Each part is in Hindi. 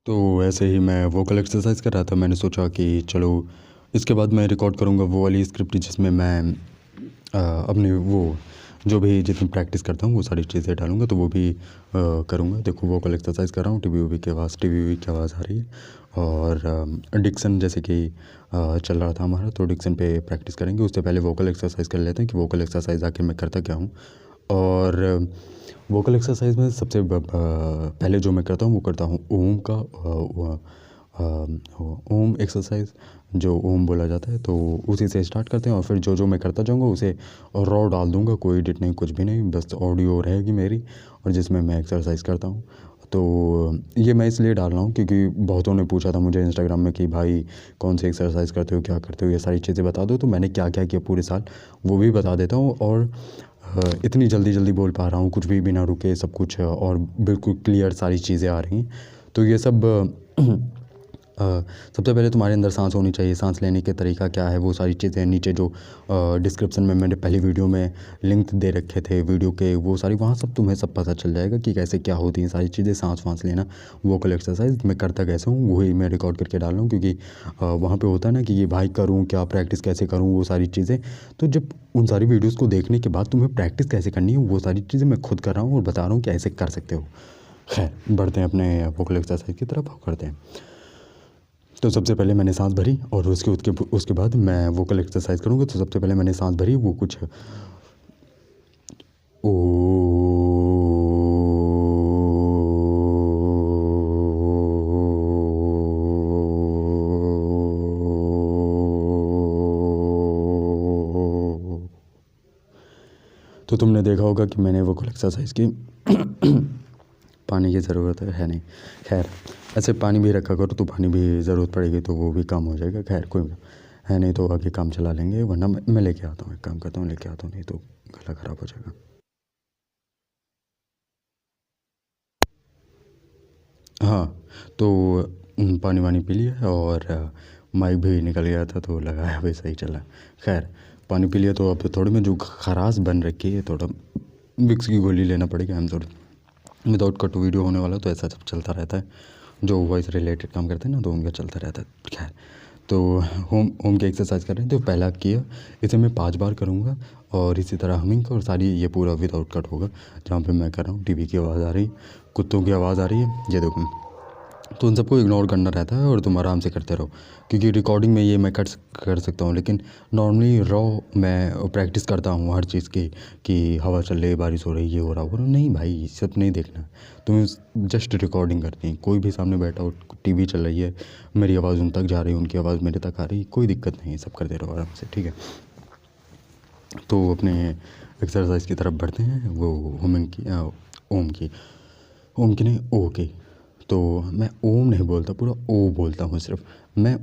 तो ऐसे ही मैं वोकल एक्सरसाइज कर रहा था। मैंने सोचा कि चलो इसके बाद मैं रिकॉर्ड करूँगा वो वाली स्क्रिप्ट जिसमें मैं अपनी वो जो भी जितनी प्रैक्टिस करता हूँ वो सारी चीज़ें डालूँगा, तो वो भी करूँगा। देखो वोकल एक्सरसाइज कर रहा हूँ, टीवी की आवाज़ आ रही है। और डिक्शन जैसे कि चल रहा था हमारा, तो डिक्शन पे प्रैक्टिस करेंगे। उससे पहले वोकल एक्सरसाइज कर लेते हैं कि वोकल एक्सरसाइज आखिर मैं करता क्या हूँ। और वोकल एक्सरसाइज में सबसे पहले जो मैं करता हूँ वो करता हूँ ओम का ओम एक्सरसाइज, जो ओम बोला जाता है, तो उसी से स्टार्ट करते हैं। और फिर जो जो मैं करता जाऊँगा उसे रॉ डाल दूँगा, कोई एडिट नहीं, कुछ भी नहीं, बस ऑडियो रहेगी मेरी और जिसमें मैं एक्सरसाइज करता हूँ। तो ये मैं इसलिए डाल रहा हूँ क्योंकि बहुतों ने पूछा था मुझे इंस्टाग्राम में कि भाई कौन सी एक्सरसाइज करते हो, क्या करते हो, ये सारी चीज़ें बता दो। तो मैंने क्या क्या किया पूरे साल वो भी बता देता हूँ। और इतनी जल्दी जल्दी बोल पा रहा हूँ, कुछ भी बिना रुके सब कुछ, और बिल्कुल क्लियर सारी चीज़ें आ रही हैं। तो ये सब सबसे पहले तुम्हारे अंदर सांस होनी चाहिए। सांस लेने के तरीका क्या है वो सारी चीज़ें नीचे जो डिस्क्रिप्शन में मैंने पहली वीडियो में लिंक दे रखे थे वीडियो के, वो सारी वहाँ सब तुम्हें सब पता चल जाएगा कि कैसे क्या होती हैं सारी चीज़ें। सांस वांस लेना, वोकल एक्सरसाइज मैं करता कैसे हूँ वही मैं रिकॉर्ड करके डाल रहा हूँ, क्योंकि वहाँ पे होता है ना कि ये भाई करूँ क्या, प्रैक्टिस कैसे करूँ, वो सारी चीज़ें। तो जब उन सारी वीडियोज़ को देखने के बाद तुम्हें प्रैक्टिस कैसे करनी है वो सारी चीज़ें मैं खुद कर रहा हूँ और बता रहा हूँ कि ऐसे कर सकते हो। खैर बढ़ते हैं अपने वोकल एक्सरसाइज की तरफ, करते हैं। तो सबसे पहले मैंने सांस भरी और उसके बाद मैं वोकल एक्सरसाइज करूँगा। तो सबसे पहले मैंने सांस भरी, वो कुछ ओ तो तुमने देखा होगा कि मैंने वोकल एक्सरसाइज की पानी की ज़रूरत है नहीं, खैर ऐसे पानी भी रखा करो, तो पानी भी ज़रूरत पड़ेगी तो वो भी काम हो जाएगा। खैर कोई है नहीं तो आगे काम चला लेंगे, वरना मैं लेके आता हूँ, एक काम करता हूँ लेके आता हूँ, नहीं तो गला ख़राब हो जाएगा। हाँ, तो पानी वानी पी लिया और माइक भी निकल गया था तो लगाया भी सही चला। खैर पानी पी लिया, तो अब थोड़ी में जो खराश बन रखी है, थोड़ा विक्स की गोली लेना पड़ेगा। हम थोड़ा विदाउट कट वीडियो होने वाला, तो ऐसा सब चलता रहता है। जो वॉइस रिलेटेड काम करते हैं ना, तो उनका चलता रहता है। खैर तो होम होम की एक्सरसाइज कर रहे हैं, तो पहला किया, इसे मैं 5 बार करूँगा। और इसी तरह हमिंग और सारी ये पूरा विदाउट कट होगा। जहाँ पे मैं कर रहा हूँ टीवी की आवाज़ आ रही, कुत्तों की आवाज़ आ रही है, ये देखो। तो उन सबको इग्नोर करना रहता है और तुम आराम से करते रहो, क्योंकि रिकॉर्डिंग में ये मैं कर सकता हूँ, लेकिन नॉर्मली रॉ मैं प्रैक्टिस करता हूँ हर चीज़ की, कि हवा चल रही है, बारिश हो रही है, ये हो रहा नहीं भाई, सब नहीं देखना। तुम्हें जस्ट रिकॉर्डिंग करनी है। कोई भी सामने बैठा हो, टीवी चल रही है, मेरी आवाज़ उन तक जा रही है, उनकी आवाज़ मेरे तक आ रही है, कोई दिक्कत नहीं है, सब करते रहो आराम से, ठीक है। तो अपने एक्सरसाइज की तरफ बढ़ते हैं। वो हुमिंग की ओम की नहीं, ओ की। तो मैं ओम नहीं बोलता, पूरा ओ बोलता हूँ सिर्फ। मैं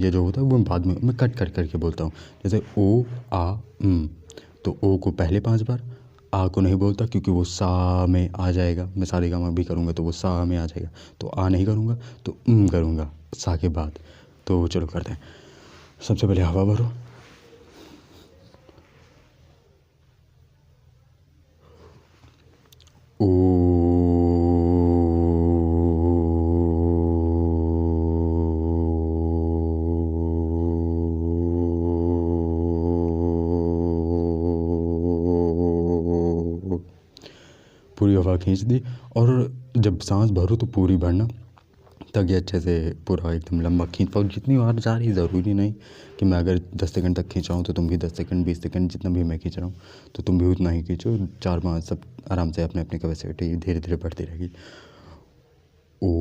ये जो होता है वो बाद में मैं कट कर करके बोलता हूँ, जैसे ओ आ तो ओ को पहले 5 बार, आ को नहीं बोलता क्योंकि वो सा में आ जाएगा। मैं सारेगामा भी करूँगा तो वो सा में आ जाएगा, तो आ नहीं करूँगा, तो करूँगा सा के बाद। तो चलो करते हैं। सबसे पहले हवा भरो, ओ पूरी हवा खींच दी। और जब सांस भरो तो पूरी भरना, ताकि अच्छे से पूरा एकदम लंबा खींच पाओ। जितनी बार जा रही ज़रूरी नहीं कि मैं अगर 10 सेकंड तक खींच रहा हूँ तो तुम भी 10 सेकंड 20 सेकंड जितना भी मैं खींच रहा हूँ तो तुम भी उतना ही खींचो। 4-5 सब आराम से अपने अपने कैपेसिटी धीरे धीरे बढ़ती रहेगी। ओ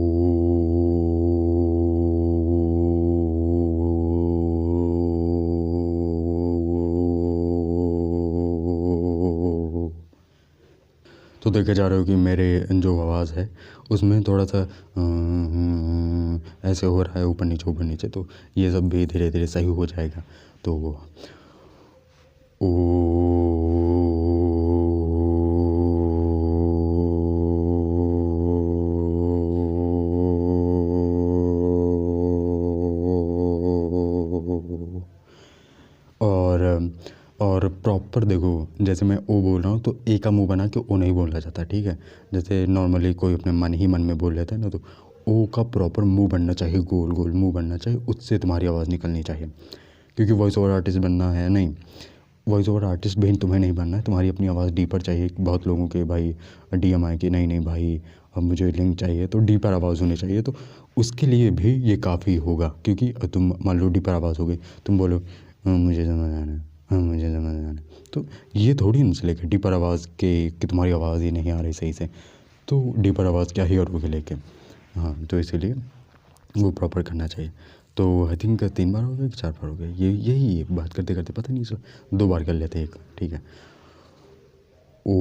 तो देखे जा रहे हो कि मेरे जो आवाज़ है उसमें थोड़ा सा ऐसे हो रहा है, ऊपर नीचे, तो ये सब भी धीरे धीरे सही हो जाएगा। तो ओ और और प्रॉपर देखो, जैसे मैं ओ बोल रहा हूँ तो ए का मुंह बना के ओ नहीं बोला जाता, ठीक है। जैसे नॉर्मली कोई अपने मन ही मन में बोल लेता है ना, तो ओ का प्रॉपर मुंह बनना चाहिए, गोल गोल मुंह बनना चाहिए, उससे तुम्हारी आवाज़ निकलनी चाहिए। क्योंकि वॉइस ओवर आर्टिस्ट बनना है, नहीं वॉइस ओवर आर्टिस्ट भी तुम्हें नहीं बनना है, तुम्हारी अपनी आवाज़ डीपर चाहिए। बहुत लोगों के भाई डीएम आए कि नहीं नहीं भाई अब मुझे लिंक चाहिए, तो डीपर आवाज़ होनी चाहिए। तो उसके लिए भी ये काफ़ी होगा, क्योंकि तुम मान लो डीपर आवाज़ हो गई, तुम बोलो मुझे समझ आना है, हाँ मुझे समझ आना है", तो ये थोड़ी ना चलेगा डीपर आवाज़ के कि तुम्हारी आवाज़ ही नहीं आ रही सही से, तो डीपर आवाज़ क्या ही करोगे लेके। हाँ तो इसीलिए वो प्रॉपर करना चाहिए। तो आई थिंक 3 बार हो गया कि 4 बार हो गया, ये यही बात करते करते पता नहीं चला, 2 बार कर लेते एक, ठीक है। ओ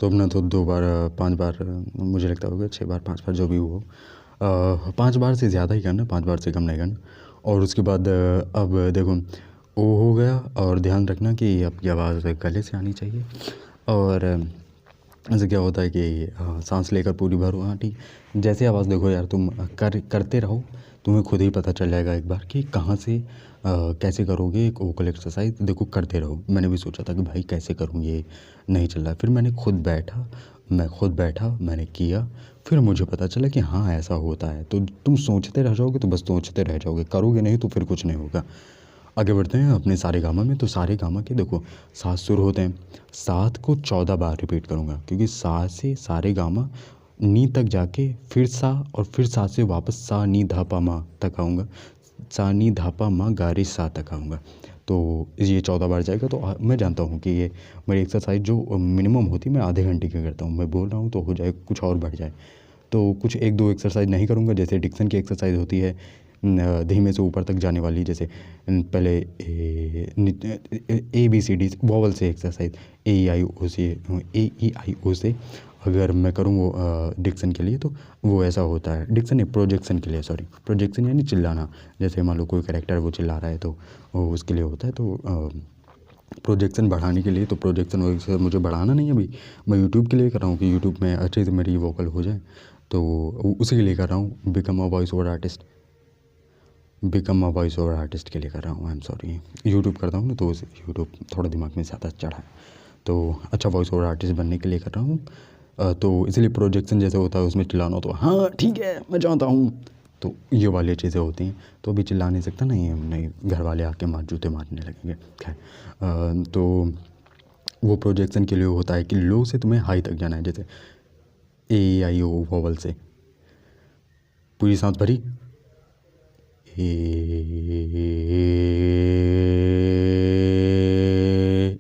तो अपना तो 2 बार 5 बार मुझे लगता होगा, 6 बार 5 बार जो भी हो, 5 बार से ज़्यादा ही करना, 5 बार से कम नहीं करना। और उसके बाद अब देखो ओ हो गया, और ध्यान रखना कि आपकी आवाज़ गले से आनी चाहिए। और ऐसे क्या होता है कि सांस लेकर पूरी भरो, हाँ ठीक। जैसे आवाज़ देखो यार, तुम करते रहो, तुम्हें खुद ही पता चल जाएगा एक बार कि कहाँ से कैसे करोगे एक वोकल एक्सरसाइज। देखो करते रहो, मैंने भी सोचा था कि भाई कैसे करूँ, ये नहीं चल रहा है। फिर मैंने खुद बैठा मैंने किया, फिर मुझे पता चला कि हाँ ऐसा होता है। तो तुम सोचते रह जाओगे तो बस सोचते रह जाओगे, करोगे नहीं तो फिर कुछ नहीं होगा। आगे बढ़ते हैं अपने सारेगामा में। तो सारेगामा के देखो 7 सुर होते हैं, 7 को 14 बार रिपीट करूँगा, क्योंकि सा से सारेगामा नी तक जाके फिर सा, और फिर सा से वापस सा नी धा पा मा तक आऊँगा, सा नी धा पा मा गा रे सा तक आऊँगा। तो ये 14 बार जाएगा। तो मैं जानता हूँ कि ये मेरी एक्सरसाइज जो मिनिमम होती है मैं आधे घंटे की करता हूँ, मैं बोल रहा हूँ तो हो जाए कुछ और बढ़ जाए। तो कुछ 1-2 एक्सरसाइज नहीं करूँगा, जैसे डिक्शन की एक्सरसाइज होती है धीमे से ऊपर तक जाने वाली, जैसे पहले ABCD वॉवल से एक्सरसाइज AEIO से, AEIO से अगर मैं करूँ वो डिक्शन के लिए, तो वो ऐसा होता है। डिक्शन नहीं, प्रोजेक्शन के लिए, सॉरी प्रोजेक्शन यानी चिल्लाना। जैसे मान लो कोई कैरेक्टर वो चिल्ला रहा है तो वो उसके लिए होता है। तो प्रोजेक्शन बढ़ाने के लिए, तो प्रोजेक्शन वैसे मुझे बढ़ाना नहीं है अभी, मैं यूट्यूब के लिए कर रहा हूँ कि यूट्यूब में अच्छे से मेरी वोकल हो जाए, तो उसी के लिए कर रहा हूँ। Become a voice over artist के लिए कर रहा हूँ। आई एम सॉरी, यूट्यूब करता हूँ ना तो यूट्यूब थोड़ा दिमाग में ज़्यादा चढ़ा है, तो अच्छा वॉइस ओवर आर्टिस्ट बनने के लिए कर रहा हूँ। तो इसलिए प्रोजेक्शन जैसे होता है उसमें चिल्लाना हो, तो हाँ ठीक है मैं जानता हूँ, तो ये वाली चीज़ें होती हैं। तो अभी चिल्ला नहीं सकता, नहीं घर वाले आके जूते मारने लगेंगे। खैर तो वो प्रोजेक्शन के लिए होता है कि लो से तुम्हें हाई तक जाना है, जैसे AEIO वोवल से पूरी सांस भरी,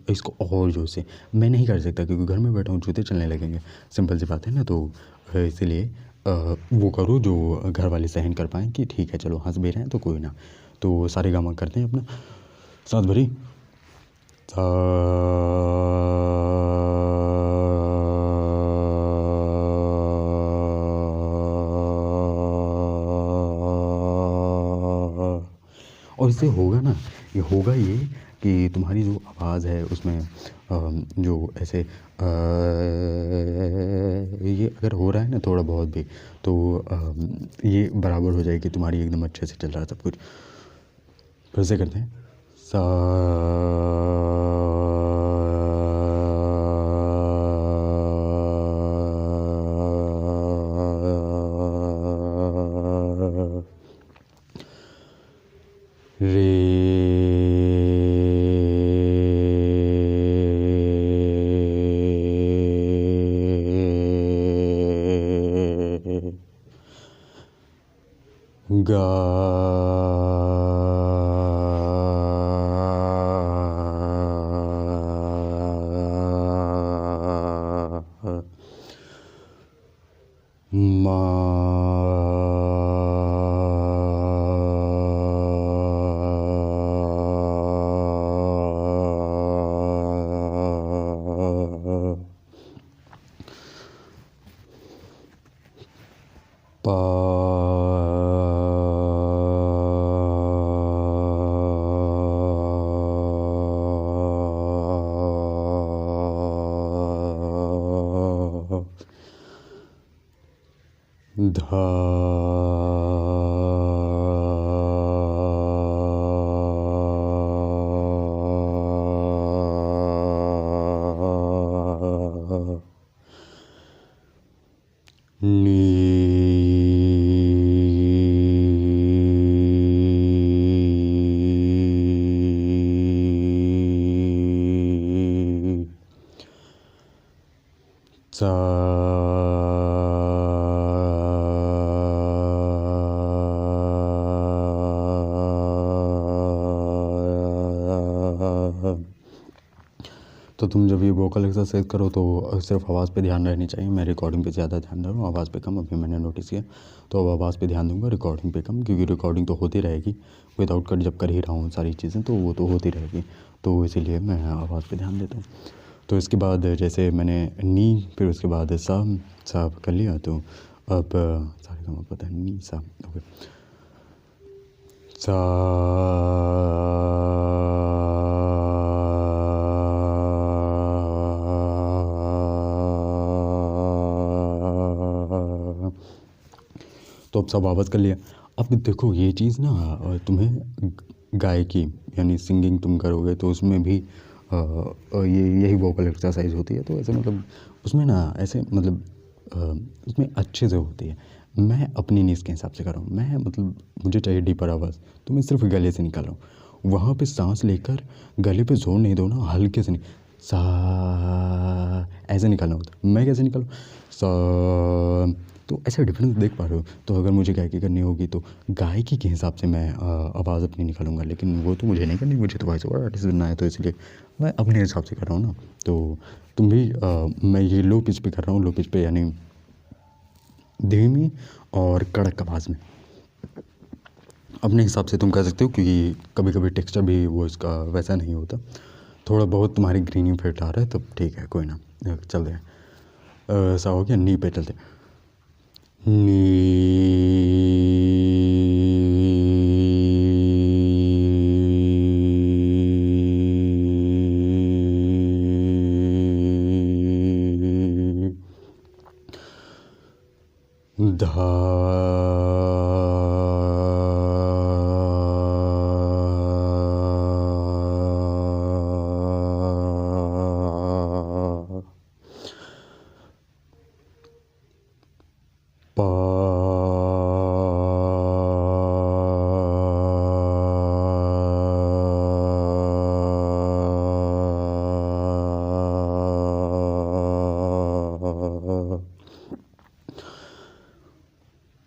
इसको और जोर से मैं नहीं कर सकता क्योंकि घर में बैठा हूँ, जूते चलने लगेंगे, सिंपल सी बात है ना। तो इसीलिए वो करो जो घर वाले सहन कर पाएँ कि ठीक है चलो हंस भी रहे हैं तो कोई ना। तो सारे गामा करते हैं अपना, सांस भरी, सा, और इससे होगा ना, ये होगा ये कि तुम्हारी जो आवाज़ है उसमें जो ऐसे ये अगर हो रहा है ना थोड़ा बहुत भी, तो ये बराबर हो जाएगी तुम्हारी, एकदम अच्छे से चल रहा है सब कुछ। फिर से करते हैं, सा, गा, मा, पा, धा नी सा तो तुम जब ये वोकल एक्सरसाइज करो तो सिर्फ आवाज़ पे ध्यान रहनी चाहिए। मैं रिकॉर्डिंग पे ज़्यादा ध्यान दे रहा हूँ, आवाज़ पे कम। अभी मैंने नोटिस किया, तो अब आवाज़ पे ध्यान दूंगा, रिकॉर्डिंग पे कम, क्योंकि रिकॉर्डिंग तो होती रहेगी। विदाउट कट जब कर ही रहा हूँ सारी चीज़ें, तो वो तो होती रहेगी, तो इसीलिए मैं आवाज़ पे ध्यान देता हूँ। तो इसके बाद जैसे मैंने नी, फिर उसके बाद सा कर लिया, तो अब सारे का पता है, नी सा, ओके। सा तो अब सब वापस कर लिया। अब देखो ये चीज़ ना तुम्हें गायकी यानी सिंगिंग तुम करोगे तो उसमें भी ये यही वोकल एक्सरसाइज होती है। तो ऐसे मतलब उसमें ना ऐसे मतलब उसमें अच्छे से होती है। मैं अपनी नीज़ के हिसाब से कर रहा हूँ। मैं मतलब मुझे चाहिए डीपर आवाज़, तो मैं सिर्फ गले से निकाल रहा हूँ। वहाँ पे सांस लेकर गले पे जोर नहीं दो ना, हल्के से नहीं, सा ऐसे निकालना होता है। मैं कैसे निकालूँ, सा। तो ऐसा डिफरेंस देख पा रहे हो। तो अगर मुझे गायकी करनी होगी तो गायकी के हिसाब से मैं आवाज़ अपनी निकालूंगा, लेकिन वो तो मुझे नहीं करनी। मुझे तो वॉइस ओवर आर्टिस्ट बनना है, तो इसलिए मैं अपने हिसाब से कर रहा हूँ ना। तो तुम भी मैं ये लो पिच पे कर रहा हूँ। लो पिच पे यानी धीमी और कड़क आवाज़ में अपने हिसाब से तुम कर सकते हो, क्योंकि कभी कभी टेक्सचर भी वो इसका वैसा नहीं होता। थोड़ा बहुत तुम्हारी ग्रीनिंग फिट आ रहा है तब ठीक है, कोई ना, चल रहे हैं। ऐसा हो गया, नी पे चलते हैं। धा पा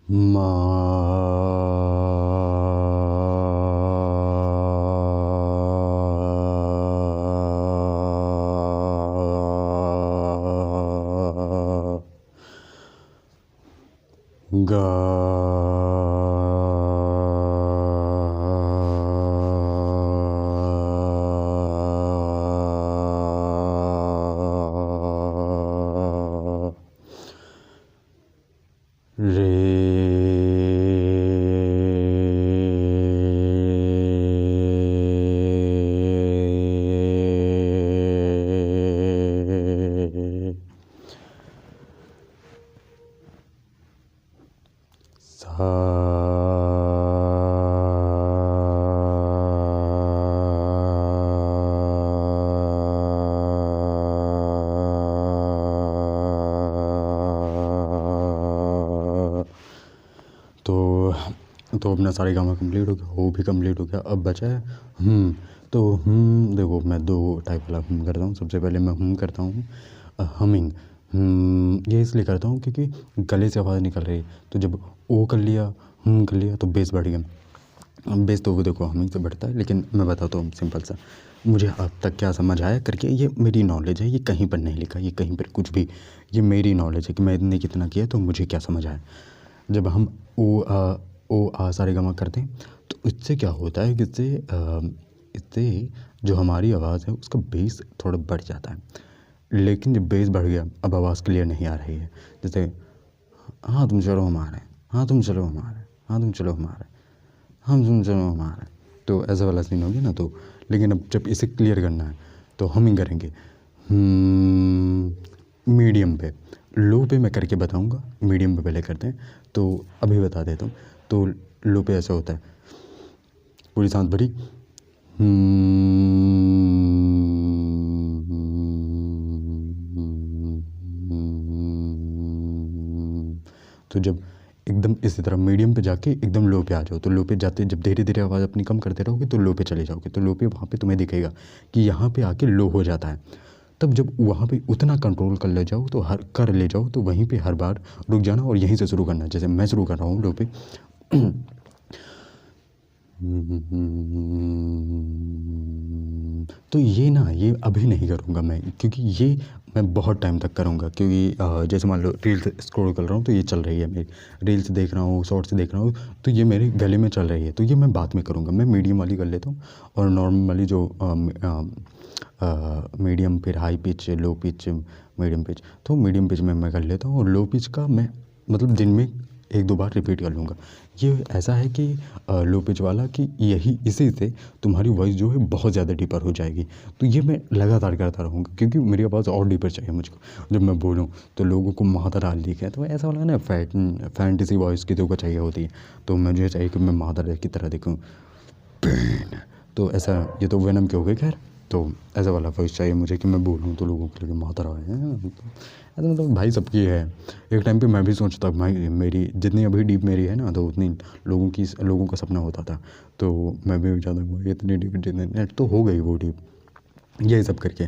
मा गा रे सा तो अपना सारे गामा कंप्लीट हो गया, हो भी कंप्लीट हो गया। अब बचा है तो देखो मैं दो टाइप वाला करता हूँ। सबसे पहले मैं करता हूँ हमिंग। ये इसलिए करता हूँ क्योंकि गले से आवाज़ निकल रही है, तो जब ओ कर लिया, कर लिया, तो बेस बढ़ गया। बेस तो वो देखो हमिंग से बढ़ता है, लेकिन मैं बताता हूँ सिंपल सा मुझे अब तक क्या समझ आया करके। ये मेरी नॉलेज है, ये कहीं पर नहीं लिखा, ये कहीं पर कुछ भी, ये मेरी नॉलेज है कि मैंने कितना किया तो मुझे क्या समझ आया। जब हम ओ आ सा रे गा मा करते हैं तो इससे क्या होता है कि इससे जो हमारी आवाज़ है उसका बेस थोड़ा बढ़ जाता है। लेकिन जब बेस बढ़ गया, अब आवाज़ क्लियर नहीं आ रही है। जैसे हाँ तुम चलो हमारे, हाँ तुम चलो हमारे, हाँ तुम चलो हमारे, हम तुम चलो हमारे, तो ऐसा वाला सीन हो गया ना। तो लेकिन अब जब इसे क्लियर करना है तो हम ही करेंगे मीडियम पे। लो पे मैं करके बताऊंगा, मीडियम पे पहले करते हैं, तो अभी बता देता हूँ। तो लो पे ऐसा होता है, पूरी सांस भरी, तो जब एकदम इसी तरह मीडियम पे जाके एकदम लो पे आ जाओ, तो लो पे जाते जब धीरे धीरे आवाज़ अपनी कम करते रहोगे तो लो पे चले जाओगे, तो लो पे वहाँ पे तुम्हें दिखेगा कि यहाँ पे आके लो हो जाता है। तब जब वहाँ पे उतना कंट्रोल कर ले जाओ तो कर ले जाओ, तो वहीं पे हर बार रुक जाना और यहीं से शुरू करना। जैसे मैं शुरू कर रहा हूँ लो पे, तो ये अभी नहीं करूँगा मैं, क्योंकि ये मैं बहुत टाइम तक करूँगा, क्योंकि जैसे मान लो रील्स स्क्रॉल कर रहा हूँ तो ये चल रही है मेरी, रील्स देख रहा हूँ, शॉर्ट्स देख रहा हूँ, तो ये मेरे गले में चल रही है, तो ये मैं बाद में करूँगा। मैं मीडियम वाली कर लेता हूँ, और नॉर्मल वाली जो मीडियम, फिर high pitch, low pitch, medium pitch, तो मीडियम पिच में मैं कर लेता हूँ, और लो पिच का मैं मतलब दिन में 1-2 बार रिपीट कर लूँगा। ये ऐसा है कि लो पिच वाला कि इसी से तुम्हारी वॉइस जो है बहुत ज़्यादा डीपर हो जाएगी। तो ये मैं लगातार करता रहूँगा, क्योंकि मेरी आवाज़ और डीपर चाहिए मुझको। जब मैं बोलूँ तो लोगों को मादर दिखे, तो ऐसा वाला ना फैंटेसी वॉइस किसी को चाहिए होती है, तो मुझे चाहिए कि मैं मादर की तरह दिखूँ। तो ऐसा, ये तो वेनम के हो गए खैर, तो ऐसा वाला वॉइस चाहिए मुझे कि मैं बोलूँ तो लोगों के लिए मादर आए हैं। तो ऐसा मतलब भाई सबकी है। एक टाइम पे मैं भी सोचता भाई मेरी जितनी अभी डीप मेरी है ना, तो उतनी लोगों का सपना होता था। तो मैं भी चाहता हूँ इतनी डीप, जितनी तो हो गई वो डीप। यही सब करके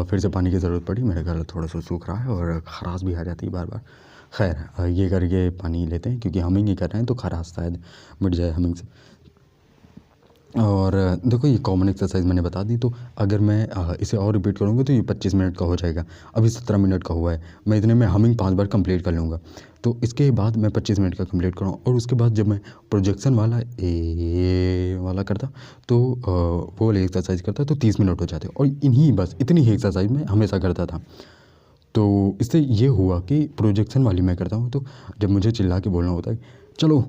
फिर से पानी की ज़रूरत पड़ी, मेरा गला थोड़ा सा सूख रहा है और खराश भी आ जाती है बार बार। खैर ये करके पानी लेते हैं, क्योंकि हमिंग ही कर रहे हैं तो खराश शायद मिट जाए हमिंग से। और देखो ये कॉमन एक्सरसाइज मैंने बता दी, तो अगर मैं इसे और रिपीट करूँगा तो ये 25 मिनट का हो जाएगा। अभी 17 मिनट का हुआ है, मैं इतने में हमिंग 5 बार कंप्लीट कर लूँगा। तो इसके बाद मैं 25 मिनट का कंप्लीट करूँ, और उसके बाद जब मैं प्रोजेक्शन वाला ए वाला करता, तो वो वाली एक्सरसाइज करता तो 30 मिनट हो जाते, और बस इतनी ही एक्सरसाइज मैं हमेशा करता था। तो इससे ये हुआ कि प्रोजेक्शन वाली मैं करता हूँ, तो जब मुझे चिल्ला के बोलना होता है चलो,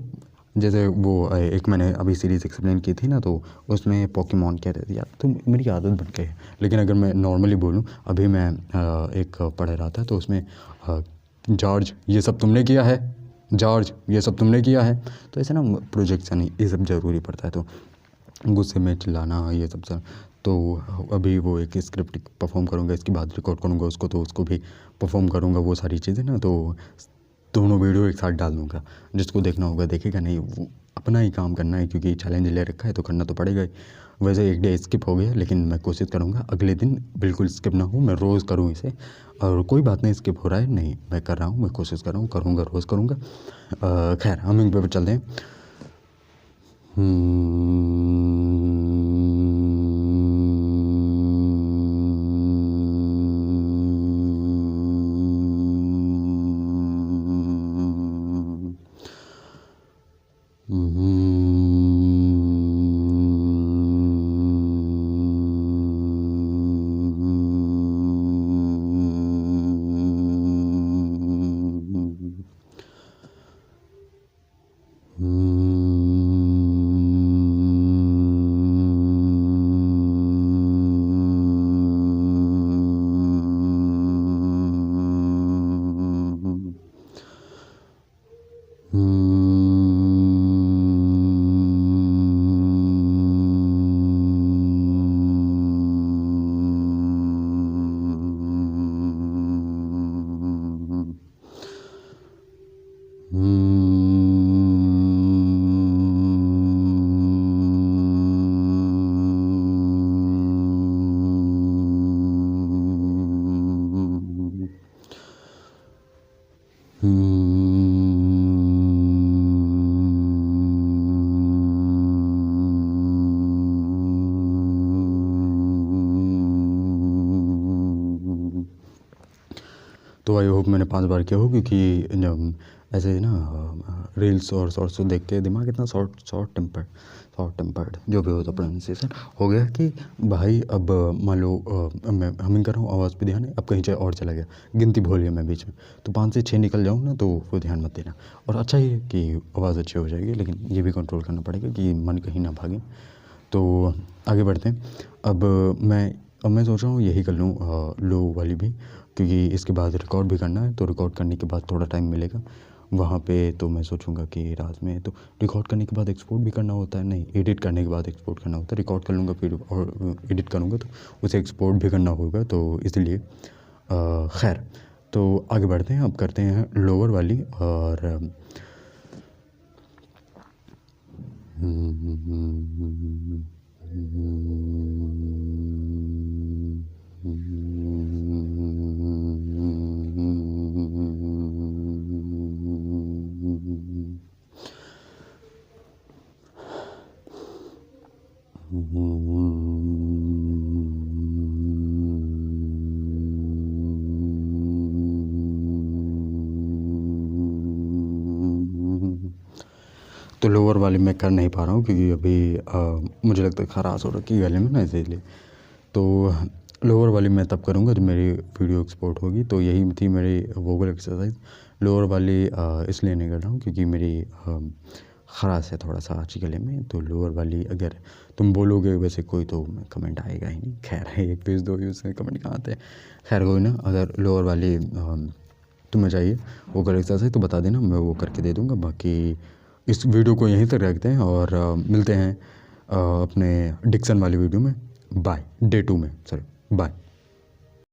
जैसे वो एक मैंने अभी सीरीज़ एक्सप्लेन की थी ना, तो उसमें पोकेमॉन कहते थे यार, तो मेरी आदत बन गई है। लेकिन अगर मैं नॉर्मली बोलूँ, अभी मैं एक पढ़ रहा था, तो उसमें जॉर्ज ये सब तुमने किया है, जॉर्ज ये सब तुमने किया है, तो ऐसे ना प्रोजेक्शन ये सब ज़रूरी पड़ता है। तो गुस्से में चिल्लाना ये सब तो अभी वो एक स्क्रिप्ट परफॉर्म करूँगा, इसके बाद रिकॉर्ड करूँगा उसको, तो उसको भी परफॉर्म करूँगा, वो सारी चीज़ें ना, तो दोनों वीडियो एक साथ डाल दूँगा। जिसको देखना होगा देखेगा, नहीं वो अपना ही काम करना है, क्योंकि चैलेंज ले रखा है तो करना तो पड़ेगा ही। वैसे एक डे स्किप हो गया, लेकिन मैं कोशिश करूँगा अगले दिन बिल्कुल स्किप ना हो, मैं रोज़ करूँ इसे। और कोई बात नहीं स्किप हो रहा है, नहीं मैं कर रहा हूँ, मैं कोशिश कर रहा हूँ, करूँगा, रोज़ करूँगा। खैर हमिंग पे चलते हैं। तो आई होप मैंने 5 बार किया हो, क्योंकि जब ऐसे ना रील्स और शॉर्ट्स को देख के दिमाग इतना शॉर्ट टेम्पर्ड जो भी होता प्रोनाउंसिएशन हो गया कि भाई अब मान लो मैं हमिंग कर रहा हूँ, आवाज़ पे ध्यान है, अब कहीं और चला गया, गिनती भूल गया मैं बीच में, तो 5 से 6 निकल जाऊँ ना, तो वो ध्यान मत देना। और अच्छा ही है कि आवाज़ अच्छी हो जाएगी, लेकिन ये भी कंट्रोल करना पड़ेगा कि मन कहीं ना भागे। तो आगे बढ़ते हैं। अब मैं सोच रहा हूँ यही कर लूँ लो वाली भी, क्योंकि इसके बाद रिकॉर्ड भी करना है, तो रिकॉर्ड करने के बाद थोड़ा टाइम मिलेगा वहाँ पे, तो मैं सोचूंगा कि रात में तो रिकॉर्ड करने के बाद एक्सपोर्ट भी करना होता है, नहीं एडिट करने के बाद एक्सपोर्ट करना होता है। रिकॉर्ड कर लूँगा फिर और एडिट करूँगा तो उसे एक्सपोर्ट भी करना होगा, तो इसलिए खैर तो आगे बढ़ते हैं। अब करते हैं लोअर वाली और तो लोअर वाली मैं कर नहीं पा रहा हूँ क्योंकि अभी मुझे लगता है खराश हो रखी है गले में ना, इसीलिए। तो लोअर वाली मैं तब करूँगा जब मेरी वीडियो एक्सपोर्ट होगी। तो यही थी मेरी वोकल एक्सरसाइज। लोअर वाली इसलिए नहीं कर रहा हूँ क्योंकि मेरी खराश है थोड़ा सा आज गले में। तो लोअर वाली अगर तुम बोलोगे वैसे कोई तो कमेंट आएगा ही नहीं, खैर एक पेज दो व्यूज़ से कमेंट कहाँ आते हैं, खैर कोई ना। अगर लोअर वाली तुम्हें चाहिए वोकल एक्सरसाइज तो बता देना, मैं वो करके दे दूँगा। बाकी इस वीडियो को यहीं तक रखते हैं और मिलते हैं अपने डिक्सन वाली वीडियो में। बाय, डे 2 में, सॉरी, बाय।